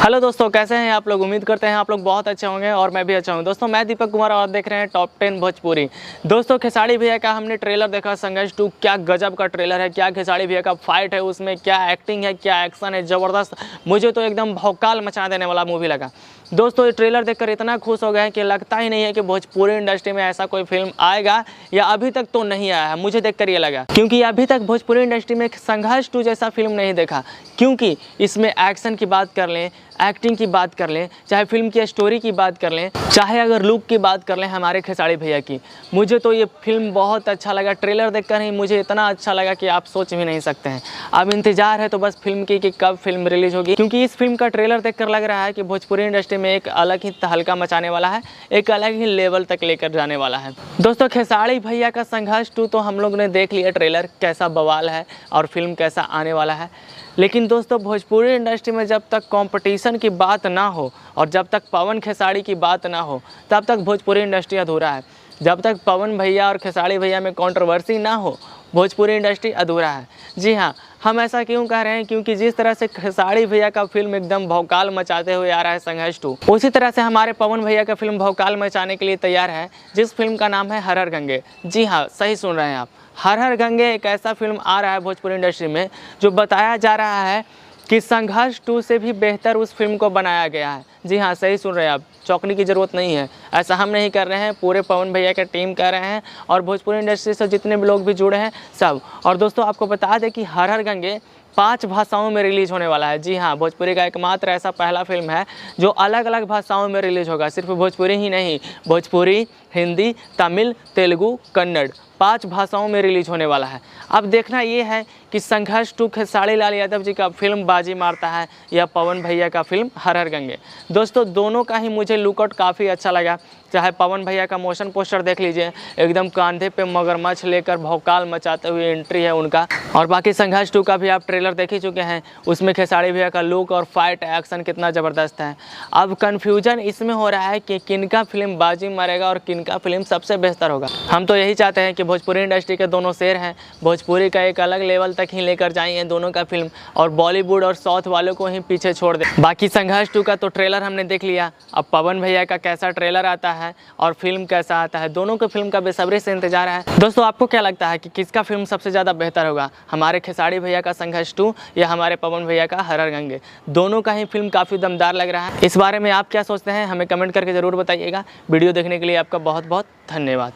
Hello दोस्तों, कैसे हैं आप लोग। उम्मीद करते हैं आप लोग बहुत अच्छे होंगे और मैं भी अच्छा हूं। दोस्तों मैं दीपक कुमार और देख रहे हैं टॉप 10 भोजपुरी। दोस्तों खेसारी भैया का हमने ट्रेलर देखा, संघर्ष 2। क्या गजब का ट्रेलर है, क्या खेसारी भैया का फाइट है, उसमें क्या एक्टिंग है, क्या एक्शन है, ज़बरदस्त। मुझे तो एकदम भौकाल मचा देने वाला मूवी लगा। दोस्तों ये ट्रेलर देखकर इतना खुश हो गए कि लगता ही नहीं है कि भोजपुरी इंडस्ट्री में ऐसा कोई फिल्म आएगा, या अभी तक तो नहीं आया है। मुझे देखकर ये लगा, क्योंकि अभी तक भोजपुरी इंडस्ट्री में संघर्ष 2 जैसा फिल्म नहीं देखा। क्योंकि इसमें एक्शन की बात कर लें, एक्टिंग की बात कर लें, चाहे फिल्म की स्टोरी की बात कर लें, चाहे अगर लुक की बात कर लें हमारे खेसारी भैया की, मुझे तो ये फिल्म बहुत अच्छा लगा। ट्रेलर देखकर ही मुझे इतना अच्छा लगा कि आप सोच भी नहीं सकते हैं। अब इंतजार है तो बस फिल्म की कि कब फिल्म रिलीज होगी, क्योंकि इस फिल्म का ट्रेलर देखकर लग रहा है कि भोजपुरी इंडस्ट्री में एक अलग ही तहलका मचाने वाला है, एक अलग ही लेवल तक लेकर जाने वाला है। दोस्तों खेसारी भैया का संघर्ष 2 तो हम लोग ने देख लिया ट्रेलर, कैसा बवाल है और फिल्म कैसा आने वाला है। लेकिन दोस्तों भोजपुरी इंडस्ट्री में जब तक कंपटीशन की बात ना हो और जब तक पवन खेसारी की बात ना हो, तब तक भोजपुरी इंडस्ट्री अधूरा है। जब तक पवन भैया और खेसारी भैया में कंट्रोवर्सी ना हो, भोजपुरी इंडस्ट्री अधूरा है। जी हाँ, हम ऐसा क्यों कह रहे हैं, क्योंकि जिस तरह से खेसारी भैया का फिल्म एकदम भौकाल मचाते हुए आ रहा है संघर्ष 2, उसी तरह से हमारे पवन भैया का फिल्म भौकाल मचाने के लिए तैयार है, जिस फिल्म का नाम है हर हर गंगे। जी हाँ, सही सुन रहे हैं आप, हर हर गंगे एक ऐसा फिल्म आ रहा है भोजपुरी इंडस्ट्री में जो बताया जा रहा है कि संघर्ष 2 से भी बेहतर उस फिल्म को बनाया गया है। जी हाँ, सही सुन रहे हैं आप, चौंकने की ज़रूरत नहीं है। ऐसा हम नहीं कर रहे हैं, पूरे पवन भैया का टीम कर रहे हैं और भोजपुरी इंडस्ट्री से जितने भी लोग भी जुड़े हैं सब। और दोस्तों आपको बता दें कि हर हर गंगे 5 भाषाओं में रिलीज़ होने वाला है। जी हाँ, भोजपुरी का एकमात्र ऐसा पहला फिल्म है जो अलग अलग भाषाओं में रिलीज़ होगा। सिर्फ भोजपुरी ही नहीं, भोजपुरी, हिंदी, तमिल, तेलुगु, कन्नड़, 5 भाषाओं में रिलीज होने वाला है। अब देखना ये है कि संघर्ष 2 खेसारी लाल यादव जी का फिल्म बाजी मारता है या पवन भैया का फिल्म हर हर गंगे। दोस्तों दोनों का ही मुझे लुकआउट काफ़ी अच्छा लगा। चाहे पवन भैया का मोशन पोस्टर देख लीजिए, एकदम कंधे पे मगरमच्छ लेकर भौकाल मचाते हुए एंट्री है उनका। और बाकी संघर्ष 2 का भी आप ट्रेलर देख ही चुके हैं, उसमें खेसारी भैया का लुक और फाइट एक्शन कितना ज़बरदस्त है। अब कन्फ्यूजन इसमें हो रहा है कि किनका फिल्म बाजी मारेगा और किनका फिल्म सबसे बेहतर होगा। हम तो यही चाहते हैं कि भोजपुरी इंडस्ट्री के दोनों शेर हैं, भोजपुरी का एक अलग लेवल तक ही लेकर जाएंगे दोनों का फिल्म, और बॉलीवुड और साउथ वालों को ही पीछे छोड़ दे। बाकी संघर्ष 2 का तो ट्रेलर हमने देख लिया, अब पवन भैया का कैसा ट्रेलर आता है और फिल्म कैसा आता है, दोनों के फिल्म का बेसब्री से इंतजार है। दोस्तों आपको क्या लगता है कि किसका फिल्म सबसे ज़्यादा बेहतर होगा, हमारे खेसारी भैया का संघर्ष 2 या हमारे पवन भैया का हर हर गंगे? दोनों का ही फिल्म काफ़ी दमदार लग रहा है। इस बारे में आप क्या सोचते हैं, हमें कमेंट करके ज़रूर बताइएगा। वीडियो देखने के लिए आपका बहुत बहुत धन्यवाद।